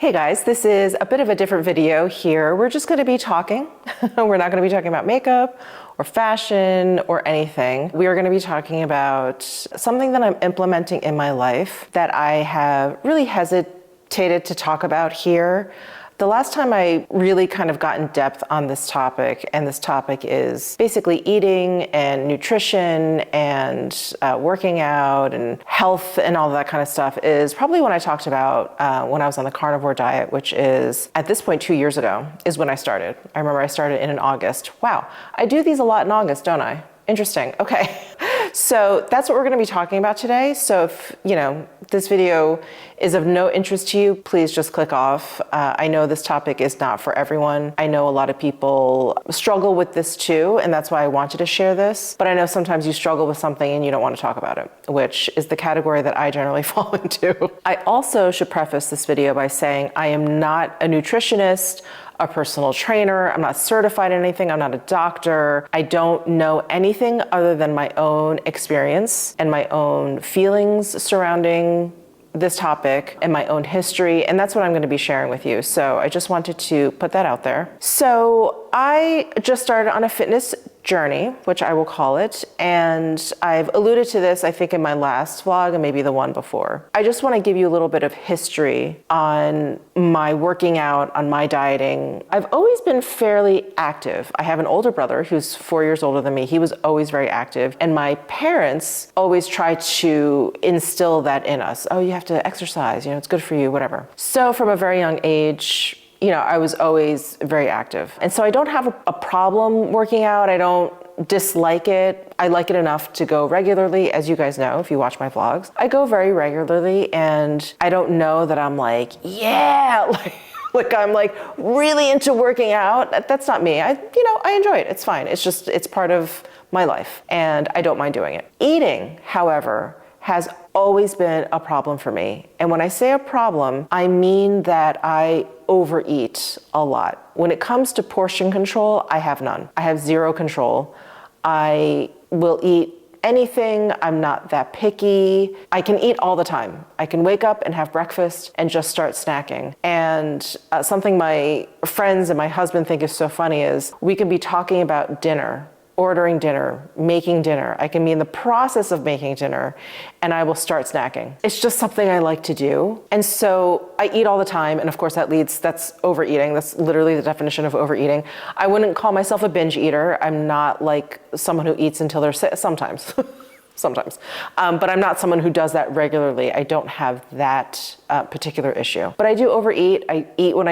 Hey guys, this is a bit of a different video here. We're just going to be talking. We're not going to be talking about makeup or fashion or anything. We are going to be talking about something that I'm implementing in my life that I have really hesitated to talk about here. The last time I really kind of got in depth on this topic, and this topic is basically eating and nutrition and working out and health and all that kind of stuff, is probably when I talked about when I was on the carnivore diet, which is at this point 2 years ago is when I started. I remember I started in August. Wow, I do these a lot in August, don't I? Interesting. Okay. So that's what we're going to be talking about today. So if, this video is of no interest to you, please just click off. I know this topic is not for everyone. I know a lot of people struggle with this too, and that's why I wanted to share this. But I know sometimes you struggle with something and you don't want to talk about it, which is the category that I generally fall into. I also should preface this video by saying I am not a nutritionist, a personal trainer. I'm not certified in anything. I'm not a doctor. I don't know anything other than my own experience and my own feelings surrounding this topic and my own history. And that's what I'm going to be sharing with you. So I just wanted to put that out there. So I just started on a fitness journey, which I will call it. And I've alluded to this, I think, in my last vlog and maybe the one before. I just want to give you a little bit of history on my working out, on my dieting. I've always been fairly active. I have an older brother who's 4 years older than me. He was always very active. And my parents always tried to instill that in us. Oh, you have to exercise, it's good for you, whatever. So from a very young age, I was always very active. And so I don't have a problem working out. I don't dislike it. I like it enough to go regularly, as you guys know, if you watch my vlogs. I go very regularly, and I don't know that I'm like, yeah, like I'm like really into working out. That's not me. I enjoy it. It's fine. It's part of my life, and I don't mind doing it. Eating, however, has always been a problem for me. And when I say a problem, I mean that I overeat a lot. When it comes to portion control, I have none. I have zero control. I will eat anything. I'm not that picky. I can eat all the time. I can wake up and have breakfast and just start snacking. And something my friends and my husband think is so funny is we can be talking about dinner, ordering dinner, making dinner. I can be in the process of making dinner and I will start snacking. It's just something I like to do. And so I eat all the time. And of course that's overeating. That's literally the definition of overeating. I wouldn't call myself a binge eater. I'm not like someone who eats until they're sick, sometimes. Sometimes. But I'm not someone who does that regularly. I don't have that particular issue. But I do overeat. I eat when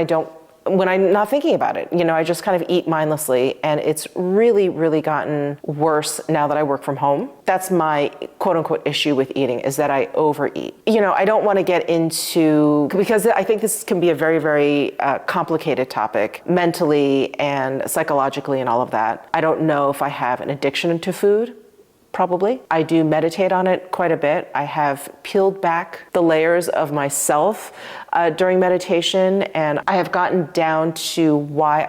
I'm not thinking about it. I just kind of eat mindlessly, and it's really, really gotten worse now that I work from home. That's my quote unquote issue with eating, is that I overeat. I don't want to get into, because I think this can be a very, very complicated topic mentally and psychologically and all of that. I don't know if I have an addiction to food. Probably. I do meditate on it quite a bit. I have peeled back the layers of myself during meditation, and I have gotten down to why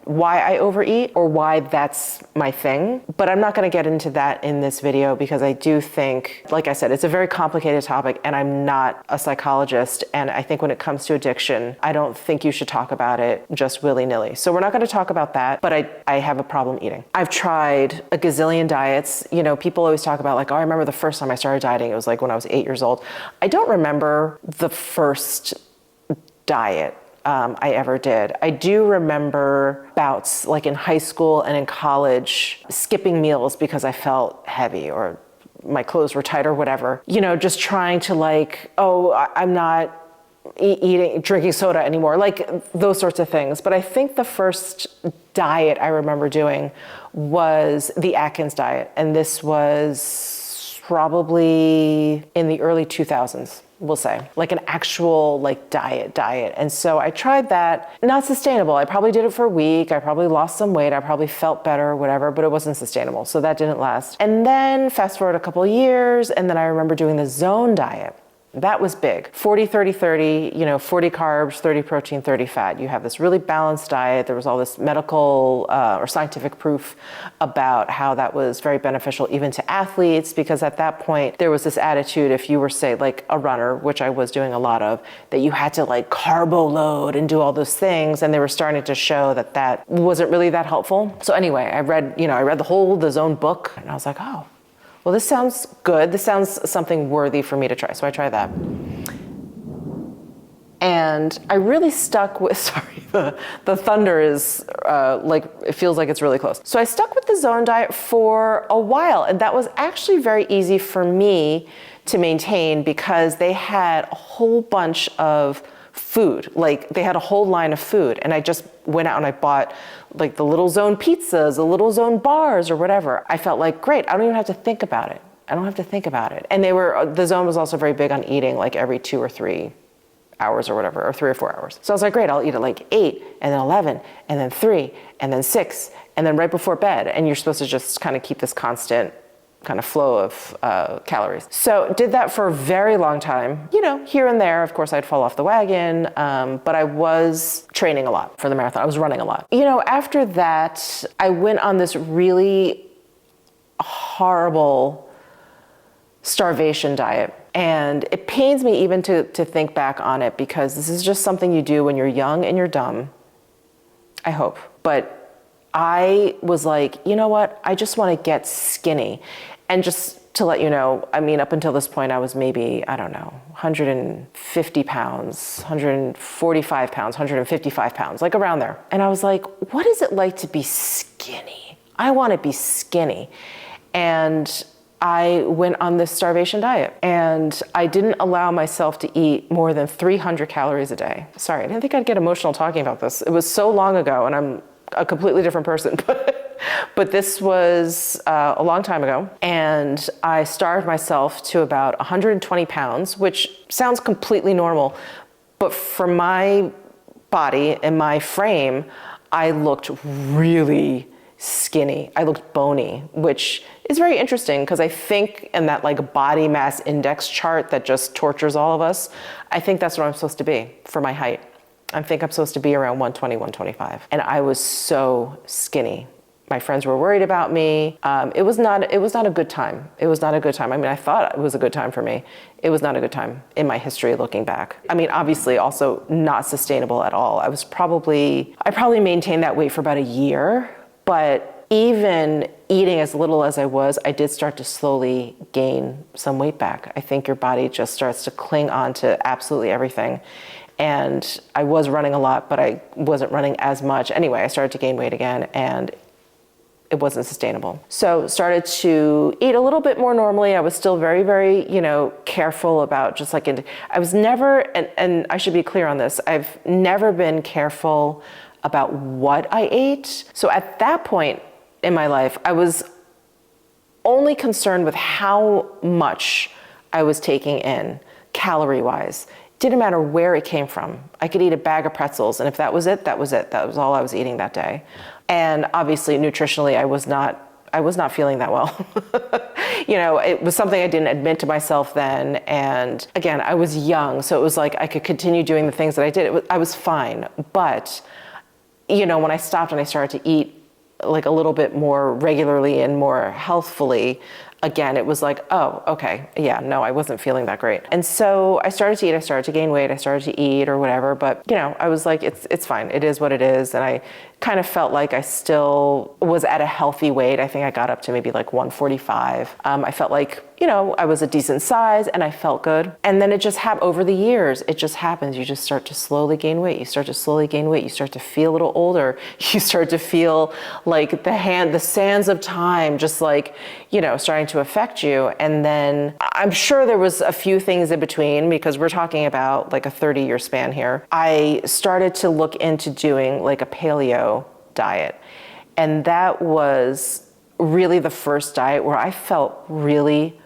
I overeat, or why that's my thing. But I'm not going to get into that in this video, because I do think, like I said, it's a very complicated topic, and I'm not a psychologist. And I think when it comes to addiction, I don't think you should talk about it just willy-nilly. So we're not going to talk about that, but I have a problem eating. I've tried a gazillion diets. People always talk about like, oh, I remember the first time I started dieting. It was like when I was 8 years old. I don't remember the first diet I ever did. I do remember bouts like in high school and in college, skipping meals because I felt heavy or my clothes were tight or whatever. Just trying to I'm not drinking soda anymore, like those sorts of things. But I think the first diet I remember doing was the Atkins diet. And this was probably in the early 2000s. We'll say, like an actual diet. And so I tried that. Not sustainable. I probably did it for a week. I probably lost some weight. I probably felt better or whatever, but it wasn't sustainable. So that didn't last. And then fast forward a couple of years, and then I remember doing the zone diet. That was big. 40, 30, 30, 40 carbs, 30 protein, 30 fat. You have this really balanced diet. There was all this medical or scientific proof about how that was very beneficial even to athletes, because at that point there was this attitude, if you were, say, like a runner, which I was doing a lot of, that you had to like carbo load and do all those things. And they were starting to show that that wasn't really that helpful. So anyway, I read the Zone book, and I was like, oh, well, this sounds good. This sounds something worthy for me to try. So I tried that. And I really stuck with, sorry, the thunder is it feels like it's really close. So I stuck with the Zone diet for a while. And that was actually very easy for me to maintain because they had a whole bunch of food. Like they had a whole line of food, and I just went out and I bought like the little Zone pizzas, the little Zone bars or whatever. I felt like, great, I don't even have to think about it. I don't have to think about it. And the Zone was also very big on eating like every 2 or 3 hours or whatever, or 3 or 4 hours. So I was like, great, I'll eat at like 8 and then 11 and then 3 and then 6 and then right before bed. And you're supposed to just kind of keep this constant kind of flow of calories. So did that for a very long time. Here and there, of course, I'd fall off the wagon, but I was training a lot for the marathon. I was running a lot. After that, I went on this really horrible starvation diet. And it pains me even to think back on it, because this is just something you do when you're young and you're dumb, I hope. But I was like, you know what? I just want to get skinny. And just to let you know, I mean, up until this point, I was maybe, I don't know, 150 pounds, 145 pounds, 155 pounds, like around there. And I was like, what is it like to be skinny? I want to be skinny. And I went on this starvation diet, and I didn't allow myself to eat more than 300 calories a day. Sorry, I didn't think I'd get emotional talking about this. It was so long ago, and I'm a completely different person, but this was a long time ago. And I starved myself to about 120 pounds, which sounds completely normal. But for my body and my frame, I looked really skinny. I looked bony, which is very interesting because I think in that like body mass index chart that just tortures all of us, I think that's what I'm supposed to be for my height. I think I'm supposed to be around 120, 125. And I was so skinny. My friends were worried about me. It was not a good time. It was not a good time. I mean, I thought it was a good time for me. It was not a good time in my history looking back. I mean, obviously also not sustainable at all. I probably maintained that weight for about a year, but even eating as little as I was, I did start to slowly gain some weight back. I think your body just starts to cling on to absolutely everything. And I was running a lot, but I wasn't running as much. Anyway, I started to gain weight again, and it wasn't sustainable. So started to eat a little bit more normally. I was still very, very, careful about just like, I was never, and I should be clear on this, I've never been careful about what I ate. So at that point in my life, I was only concerned with how much I was taking in calorie-wise. Didn't matter where it came from. I could eat a bag of pretzels, and if that was it, that was it. That was all I was eating that day. And obviously, nutritionally, I was not feeling that well. It was something I didn't admit to myself then. And again, I was young, so it was like I could continue doing the things that I did. I was fine. But, when I stopped and I started to eat like a little bit more regularly and more healthfully, again, it was like, oh, okay, yeah, no, I wasn't feeling that great. And so I started to eat, I started to gain weight, I started to eat or whatever, but I was like, it's fine, it is what it is. And I kind of felt like I still was at a healthy weight. I think I got up to maybe like 145. I felt like, I was a decent size and I felt good. And then it just happened over the years. It just happens. You just start to slowly gain weight. You start to slowly gain weight. You start to feel a little older. You start to feel like the sands of time, just like, starting to affect you. And then I'm sure there was a few things in between, because we're talking about like a 30-year span here. I started to look into doing like a paleo diet. And that was really the first diet where I felt really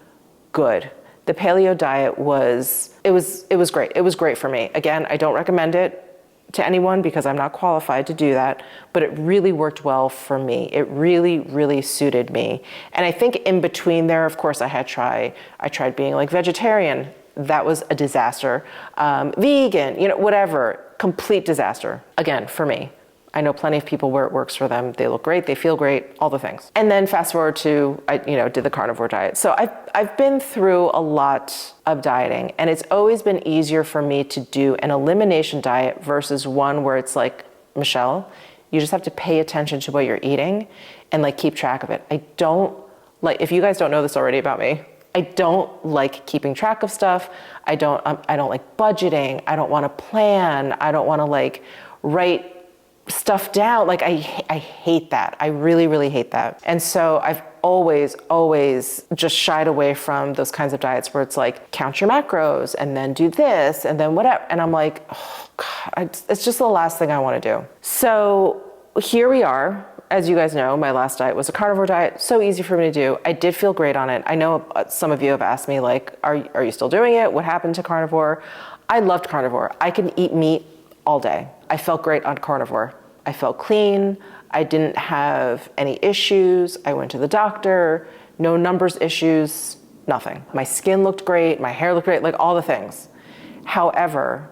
good. The paleo diet was great. It was great for me. Again, I don't recommend it to anyone because I'm not qualified to do that, but it really worked well for me. It really, really suited me. And I think in between there, of course, I tried being like vegetarian. That was a disaster. Vegan, whatever, complete disaster. Again, for me. I know plenty of people where it works for them. They look great, they feel great, all the things. And then fast forward to, I did the carnivore diet. So I've been through a lot of dieting, and it's always been easier for me to do an elimination diet versus one where it's like, Michelle, you just have to pay attention to what you're eating and like keep track of it. I don't like, if you guys don't know this already about me, I don't like keeping track of stuff. I don't like budgeting. I don't want to plan. I don't want to like write stuff down. Like I hate that. I really, really hate that. And so I've always just shied away from those kinds of diets where it's like, count your macros and then do this and then whatever. And I'm like, oh God, it's just the last thing I want to do. So here we are. As you guys know, my last diet was a carnivore diet. So easy for me to do. I did feel great on it. I know some of you have asked me like, are you still doing it? What happened to carnivore? I loved carnivore. I can eat meat all day. I felt great on carnivore. I felt clean. I didn't have any issues. I went to the doctor, no numbers issues, nothing. My skin looked great. My hair looked great, like all the things. However,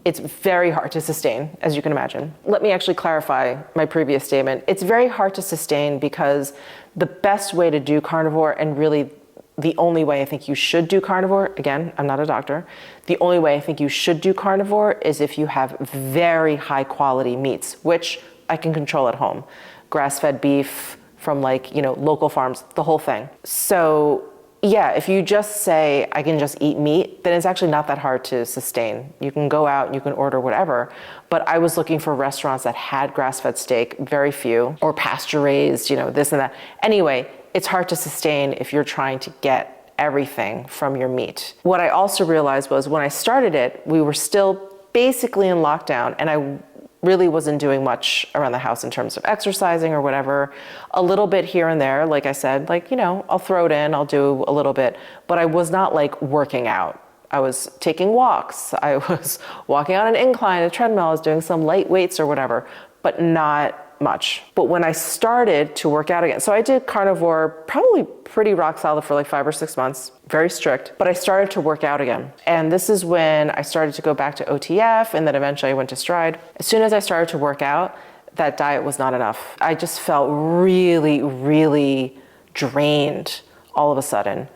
it's very hard to sustain, as you can imagine. Let me actually clarify my previous statement. It's very hard to sustain because the best way to do carnivore, and really the only way I think you should do carnivore, again, I'm not a doctor, the only way I think you should do carnivore is if you have very high quality meats, which I can control at home. Grass-fed beef from like, local farms, the whole thing. So yeah, if you just say, I can just eat meat, then it's actually not that hard to sustain. You can go out and you can order whatever. But I was looking for restaurants that had grass-fed steak, very few, or pasture-raised, this and that. Anyway, it's hard to sustain if you're trying to get everything from your meat. What I also realized was when I started it, we were still basically in lockdown, and I really wasn't doing much around the house in terms of exercising or whatever. A little bit here and there, like I said, I'll throw it in, I'll do a little bit, but I was not like working out. I was taking walks. I was walking on an incline, a treadmill, I was doing some light weights or whatever, but not much. But when I started to work out again, so I did carnivore probably pretty rock solid for like 5 or 6 months, very strict, but I started to work out again. And this is when I started to go back to OTF, and then eventually I went to Stride. As soon as I started to work out, that diet was not enough. I just felt really, really drained all of a sudden.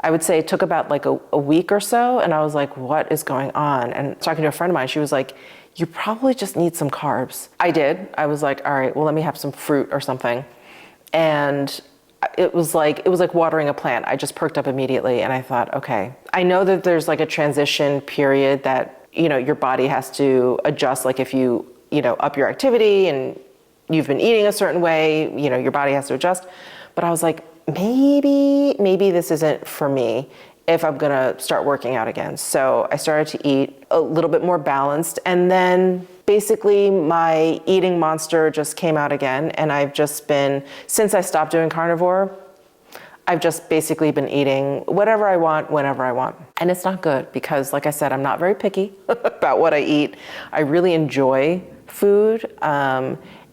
I would say it took about like a week or so, and I was like, what is going on? And talking to a friend of mine, she was like, you probably just need some carbs. I did. I was like, all right, well, let me have some fruit or something. And it was like watering a plant. I just perked up immediately, and I thought, okay, I know that there's like a transition period that, your body has to adjust. Like if you, up your activity and you've been eating a certain way, your body has to adjust. But I was like, maybe this isn't for me if I'm gonna start working out again. So I started to eat a little bit more balanced, and then basically my eating monster just came out again, and I've just been, since I stopped doing carnivore, I've just basically been eating whatever I want, whenever I want. And it's not good because, like I said, I'm not very picky about what I eat. I really enjoy food,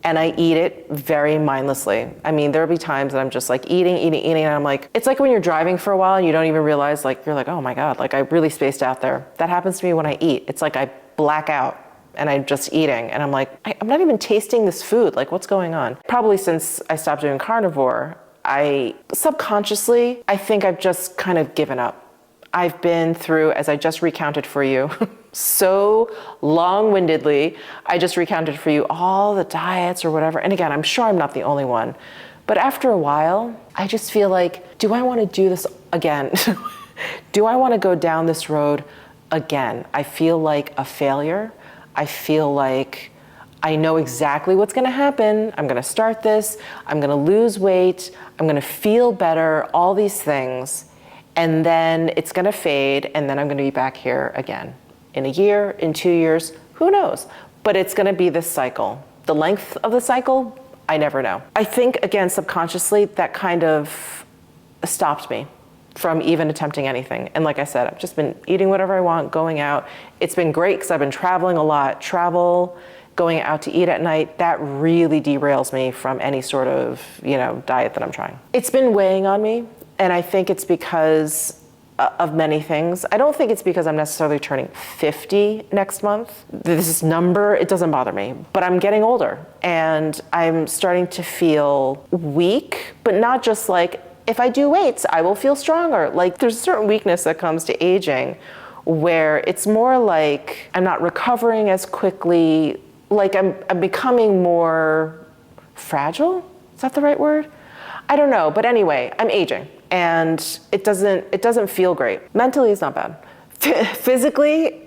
and I eat it very mindlessly. I mean, there'll be times that I'm just like eating, and I'm like, it's like when you're driving for a while and you don't even realize, like, you're like, oh my God, like I really spaced out there. That happens to me when I eat. It's like I black out and I'm just eating, and I'm like, I'm not even tasting this food. Like, what's going on? Probably since I stopped doing carnivore, I subconsciously, I think I've just kind of given up. I've been through, as I just recounted for you, so long-windedly, I just recounted for you all the diets or whatever. And again, I'm sure I'm not the only one. But after a while, I just feel like, do I want to do this again? Do I want to go down this road again? I feel like a failure. I feel like I know exactly what's going to happen. I'm going to start this. I'm going to lose weight. I'm going to feel better, all these things. And then it's going to fade, and then I'm going to be back here again. In a year, in 2 years, who knows? But it's going to be this cycle. The length of the cycle, I never know. I think, again, subconsciously, that kind of stopped me from even attempting anything. And like I said, I've just been eating whatever I want, going out. It's been great because I've been traveling a lot. Travel, going out to eat at night, that really derails me from any sort of, diet that I'm trying. It's been weighing on me. And I think it's because of many things. I don't think it's because I'm necessarily turning 50 next month. This number, it doesn't bother me, but I'm getting older and I'm starting to feel weak, but not just like, if I do weights, I will feel stronger. Like there's a certain weakness that comes to aging where it's more like I'm not recovering as quickly, like I'm becoming more fragile. Is that the right word? I don't know, but anyway, I'm aging and it doesn't feel great. Mentally, it's not bad. Physically,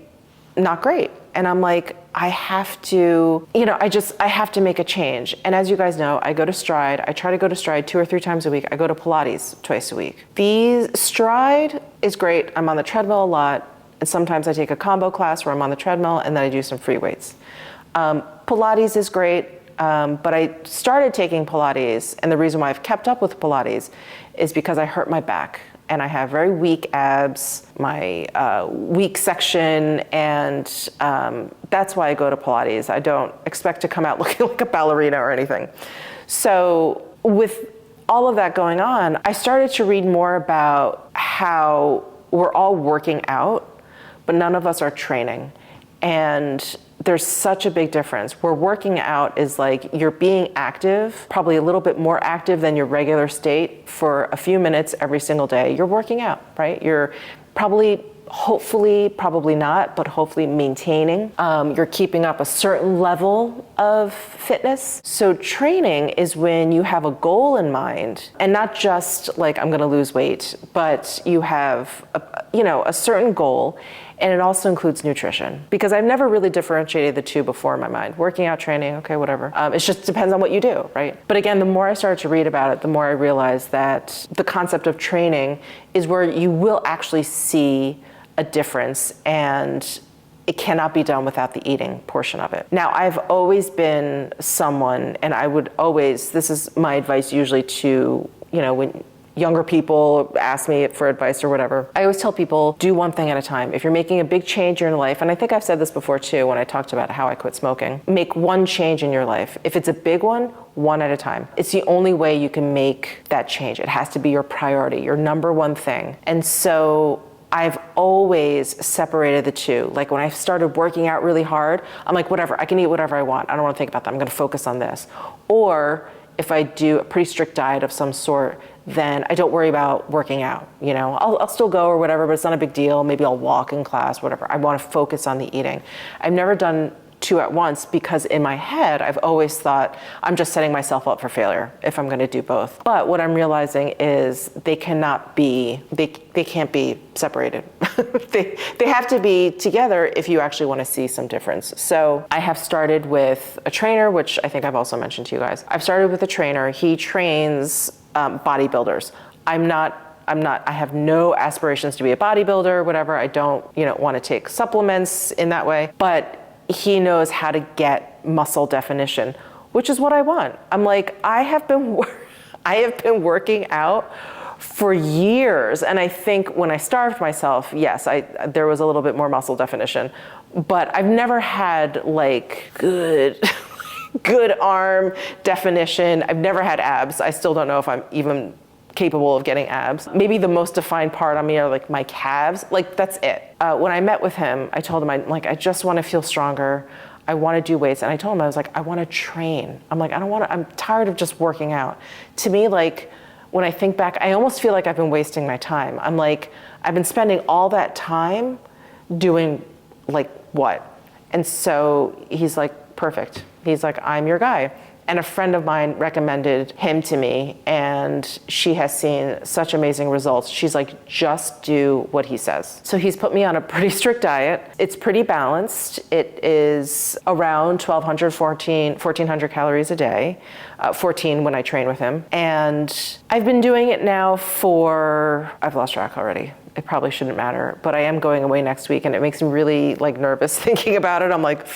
not great. And I'm like, I have to, I have to make a change. And as you guys know, I go to Stride. I try to go to Stride 2 or 3 times a week. I go to Pilates twice a week. Stride is great. I'm on the treadmill a lot. And sometimes I take a combo class where I'm on the treadmill and then I do some free weights. Pilates is great. But I started taking Pilates, and the reason why I've kept up with Pilates is because I hurt my back and I have very weak abs, my weak section, and that's why I go to Pilates. I don't expect to come out looking like a ballerina or anything. So with all of that going on, I started to read more about how we're all working out, but none of us are training. And there's such a big difference. Where working out is like you're being active, probably a little bit more active than your regular state for a few minutes every single day. You're working out, right? You're probably, hopefully, probably not, but hopefully maintaining. You're keeping up a certain level of fitness. So training is when you have a goal in mind and not just like I'm gonna lose weight, but you have a certain goal. And it also includes nutrition, because I've never really differentiated the two before in my mind. Working out, training, okay, whatever. It just depends on what you do, right? But again, the more I started to read about it, the more I realized that the concept of training is where you will actually see a difference, and it cannot be done without the eating portion of it. Now, I've always been someone, and I would always, this is my advice usually to, when younger people ask me for advice or whatever, I always tell people, do one thing at a time. If you're making a big change in your life, and I think I've said this before too when I talked about how I quit smoking, make one change in your life. If it's a big one at a time. It's the only way you can make that change. It has to be your priority, your number one thing. And so I've always separated the two. Like when I started working out really hard, I'm like, whatever, I can eat whatever I want. I don't want to think about that. I'm going to focus on this. Or if I do a pretty strict diet of some sort, then I don't worry about working out. I'll still go or whatever, but it's not a big deal. Maybe I'll walk in class, whatever. I want to focus on the eating. I've never done two at once because in my head, I've always thought I'm just setting myself up for failure if I'm going to do both. But what I'm realizing is they can't be separated. they have to be together if you actually want to see some difference. So I have started with a trainer, which I think I've also mentioned to you guys. I've started with a trainer. He trains bodybuilders. I have no aspirations to be a bodybuilder, whatever. I don't, want to take supplements in that way, but he knows how to get muscle definition, which is what I want. I'm like, I have been working out for years. And I think when I starved myself, yes, there was a little bit more muscle definition, but I've never had like good arm definition. I've never had abs. I still don't know if I'm even capable of getting abs. Maybe the most defined part on me are like my calves. Like that's it. When I met with him, I told him I just want to feel stronger. I want to do weights. And I told him, I was like, I want to train. I'm like, I'm tired of just working out. To me, like when I think back, I almost feel like I've been wasting my time. I'm like, I've been spending all that time doing like what? And so he's like, perfect. He's like, I'm your guy. And a friend of mine recommended him to me, and she has seen such amazing results. She's like, just do what he says. So he's put me on a pretty strict diet. It's pretty balanced. It is around 1,200, 1,400 calories a day, 14 when I train with him. And I've been doing it now I've lost track already. It probably shouldn't matter, but I am going away next week, and it makes me really like nervous thinking about it. I'm like,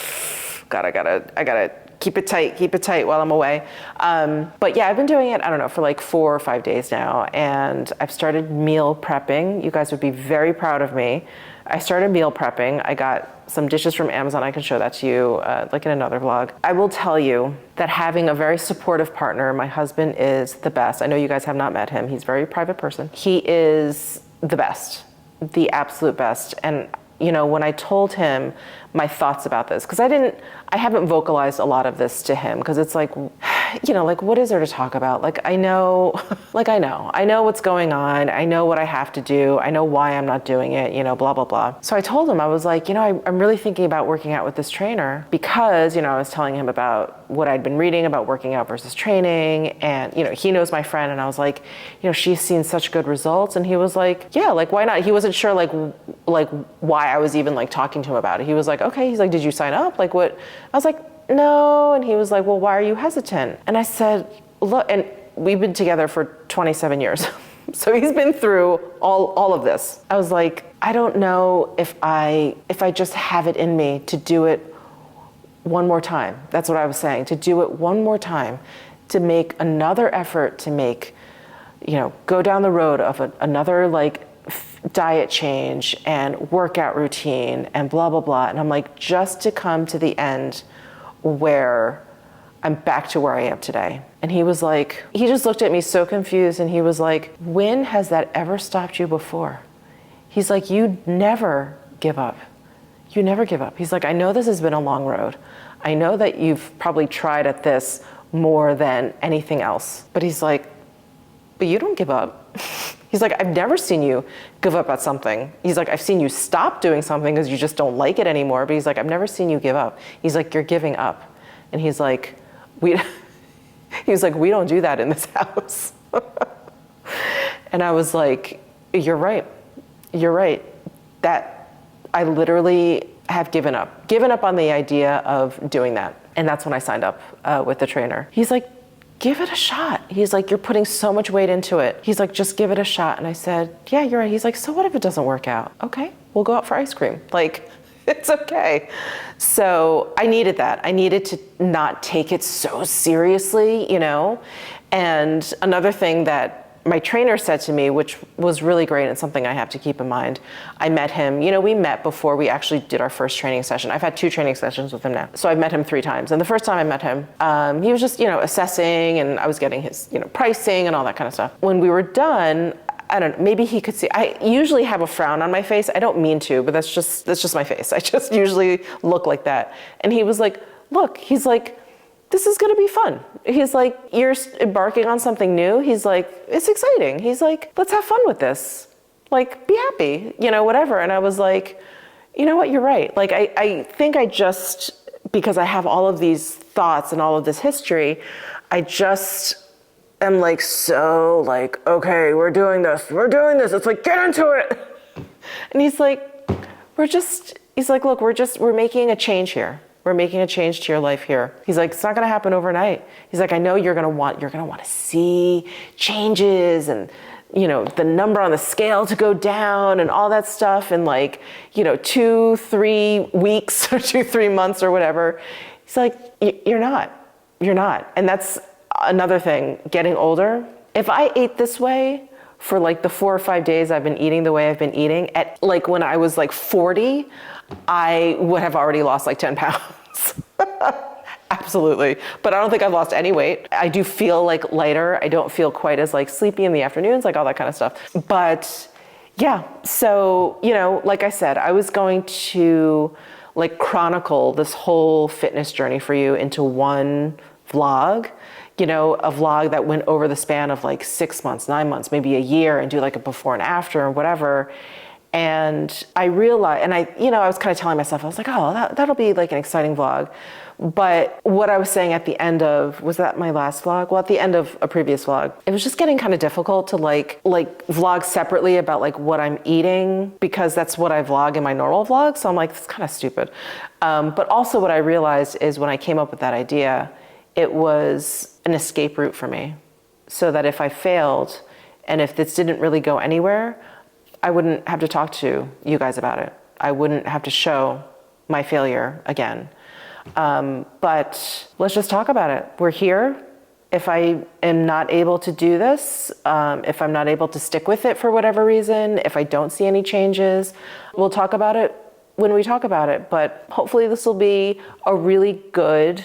God, I gotta keep it tight while I'm away. But yeah, I've been doing it, I don't know, for like 4 or 5 days now. And I've started meal prepping. You guys would be very proud of me. I started meal prepping. I got some dishes from Amazon. I can show that to you like in another vlog. I will tell you that having a very supportive partner, my husband is the best. I know you guys have not met him. He's a very private person. He is the best. the absolute best. And, you know, when I told him my thoughts about this, because I haven't vocalized a lot of this to him, because it's like, you know, like, what is there to talk about? Like, I know what's going on. I know what I have to do. I know why I'm not doing it, you know, blah, blah, blah. So I told him, I was like, you know, I'm really thinking about working out with this trainer because, you know, I was telling him about what I'd been reading about working out versus training. And, you know, he knows my friend. And I was like, you know, she's seen such good results. And he was like, yeah, like, why not? He wasn't sure, like why I was even like talking to him about it. He was like, okay. He's like, did you sign up? Like, what? I was like, no. And he was like, well, why are you hesitant? And I said, look, and we've been together for 27 years. So he's been through all of this. I was like, I don't know if I just have it in me to do it one more time. That's what I was saying, to do it one more time, to make another effort, to make, you know, go down the road of another like diet change and workout routine and blah, blah, blah. And I'm like, just to come to the end where I'm back to where I am today. And he was like, he just looked at me so confused and he was like, when has that ever stopped you before? He's like, you never give up. You never give up. He's like, I know this has been a long road. I know that you've probably tried at this more than anything else. But he's like, but you don't give up. He's like, I've never seen you give up at something. He's like, I've seen you stop doing something because you just don't like it anymore. But he's like, I've never seen you give up. He's like, you're giving up. And he's like, we don't do that in this house. And I was like, you're right. You're right. That I literally have given up on the idea of doing that. And that's when I signed up with the trainer. He's like, give it a shot. He's like, you're putting so much weight into it. He's like, just give it a shot. And I said, yeah, you're right. He's like, so what if it doesn't work out? Okay, we'll go out for ice cream. Like, it's okay. So I needed that. I needed to not take it so seriously, you know? And another thing that my trainer said to me, which was really great and something I have to keep in mind, I met him, you know, we met before we actually did our first training session. I've had 2 training sessions with him now. So I've met him 3 times. And the first time I met him, he was just, you know, assessing, and I was getting his, you know, pricing and all that kind of stuff. When we were done, I don't know, maybe he could see, I usually have a frown on my face. I don't mean to, but that's just my face. I just usually look like that. And he was like, look, he's like, this is gonna be fun. He's like, you're embarking on something new. He's like, it's exciting. He's like, let's have fun with this. Like, be happy, you know, whatever. And I was like, you know what, you're right. Like, I think I just, because I have all of these thoughts and all of this history, I just am like, so like, okay, we're doing this. It's like, get into it. And he's like, look, we're making a change here. We're making a change to your life here. He's like, it's not gonna happen overnight. He's like, I know you're gonna want to see changes and, you know, the number on the scale to go down and all that stuff in like, you know, 2-3 weeks or 2-3 months or whatever. He's like, you're not. And that's another thing, getting older. If I ate this way for like the 4 or 5 days I've been eating the way I've been eating, at like when I was like 40, I would have already lost like 10 pounds. Absolutely. But I don't think I've lost any weight. I do feel like lighter. I don't feel quite as like sleepy in the afternoons, like all that kind of stuff. But yeah, so, you know, like I said, I was going to like chronicle this whole fitness journey for you into one vlog, you know, a vlog that went over the span of like 6 months, 9 months, maybe a year, and do like a before and after or whatever. And I realized, and I was kind of telling myself, I was like, oh, that'll be like an exciting vlog. But what I was saying at the end of, was that my last vlog? Well, at the end of a previous vlog, it was just getting kind of difficult to like vlog separately about like what I'm eating, because that's what I vlog in my normal vlog. So I'm like, it's kind of stupid. But also what I realized is when I came up with that idea, it was an escape route for me. So that if I failed and if this didn't really go anywhere, I wouldn't have to talk to you guys about it. I wouldn't have to show my failure again. But let's just talk about it. We're here. If I am not able to do this, if I'm not able to stick with it for whatever reason, if I don't see any changes, we'll talk about it when we talk about it. But hopefully this will be a really good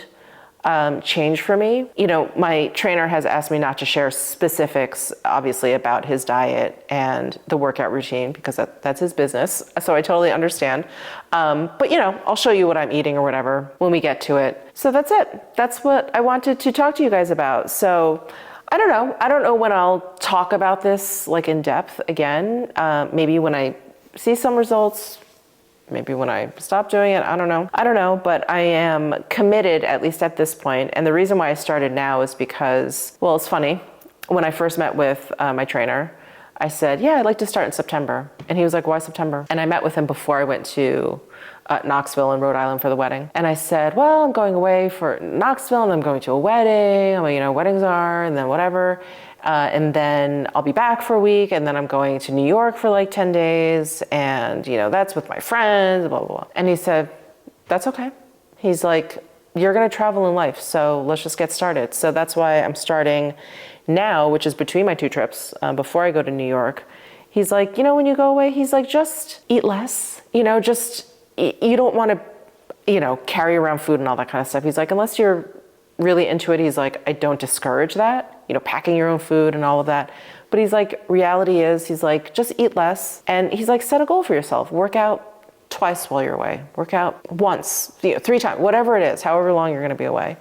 change for me. You know, my trainer has asked me not to share specifics, obviously, about his diet and the workout routine because that's his business. So I totally understand. But, you know, I'll show you what I'm eating or whatever when we get to it. So that's it. That's what I wanted to talk to you guys about. So I don't know. I don't know when I'll talk about this like in depth again. Maybe when I see some results. Maybe when I stop doing it, I don't know, but I am committed, at least at this point. And the reason why I started now is because, well, it's funny. When I first met with my trainer, I said, yeah, I'd like to start in September. And he was like, why September? And I met with him before I went to Knoxville in Rhode Island for the wedding. And I said, well, I'm going away for Knoxville and I'm going to a wedding. Well, you know, weddings are, and then whatever. And then I'll be back for a week, and then I'm going to New York for like 10 days, and you know, that's with my friends, blah, blah, blah. And he said, that's okay. He's like, you're gonna travel in life, so let's just get started. So that's why I'm starting now, which is between my 2 trips, before I go to New York. He's like, you know, when you go away, he's like, just eat less, you know, just, you don't wanna, you know, carry around food and all that kind of stuff. He's like, unless you're really into it, he's like, I don't discourage that, you know, packing your own food and all of that. But he's like, reality is, he's like, just eat less. And he's like, set a goal for yourself. Work out twice while you're away. Work out once, you know, 3 times, whatever it is, however long you're gonna be away.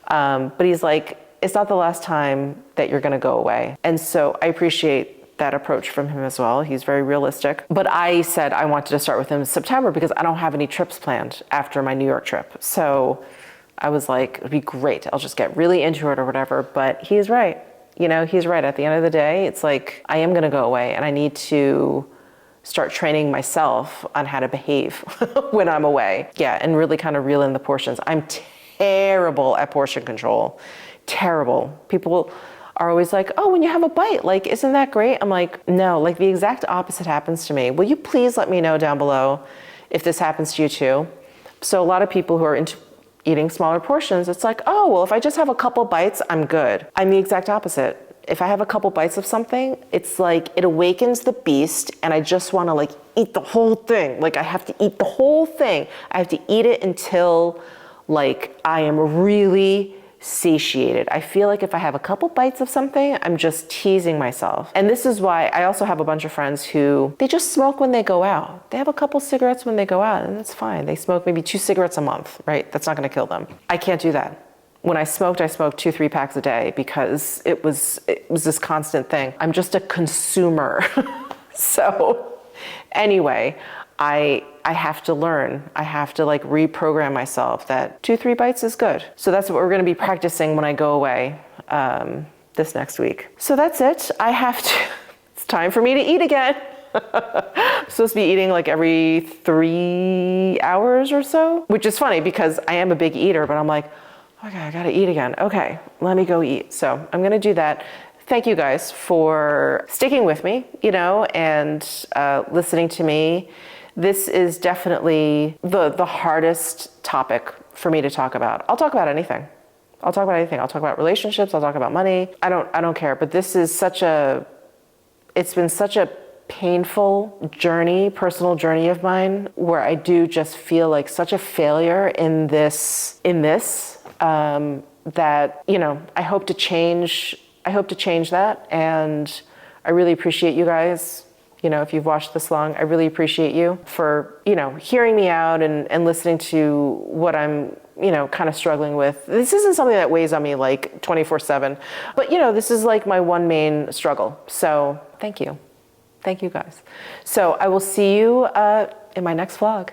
But he's like, it's not the last time that you're gonna go away. And so I appreciate that approach from him as well. He's very realistic. But I said I wanted to start with him in September because I don't have any trips planned after my New York trip. So I was like, it'd be great. I'll just get really into it or whatever. But he's right. You know, he's right. At the end of the day, it's like, I am going to go away and I need to start training myself on how to behave when I'm away. Yeah, and really kind of reel in the portions. I'm terrible at portion control. Terrible. People are always like, oh, when you have a bite, like, isn't that great? I'm like, no, like the exact opposite happens to me. Will you please let me know down below if this happens to you too? So a lot of people who are into eating smaller portions, it's like, oh, well, if I just have a couple bites, I'm good. I'm the exact opposite. If I have a couple bites of something, it's like it awakens the beast and I just want to like eat the whole thing. Like I have to eat the whole thing. I have to eat it until like I am really satiated. I feel like if I have a couple bites of something, I'm just teasing myself. And this is why I also have a bunch of friends who, they just smoke when they go out. They have a couple cigarettes when they go out and that's fine. They smoke maybe 2 cigarettes a month, right? That's not gonna kill them. I can't do that. When I smoked 2-3 packs a day because it was this constant thing. I'm just a consumer. So anyway, I have to learn. I have to like reprogram myself that 2-3 bites is good. So that's what we're gonna be practicing when I go away this next week. So that's it. I have to, it's time for me to eat again. I'm supposed to be eating like every 3 hours or so, which is funny because I am a big eater, but I'm like, okay, I gotta eat again. Okay, let me go eat. So I'm gonna do that. Thank you guys for sticking with me, you know, and listening to me. This is definitely the hardest topic for me to talk about. I'll talk about anything. I'll talk about anything. I'll talk about relationships. I'll talk about money. I don't care. But this is it's been such a painful journey, personal journey of mine, where I do just feel like such a failure in this, that, you know, I hope to change that. And I really appreciate you guys. You know, if you've watched this long, I really appreciate you for, you know, hearing me out and listening to what I'm, you know, kind of struggling with. This isn't something that weighs on me like 24/7, but you know, this is like my one main struggle. So thank you. Thank you guys. So I will see you in my next vlog.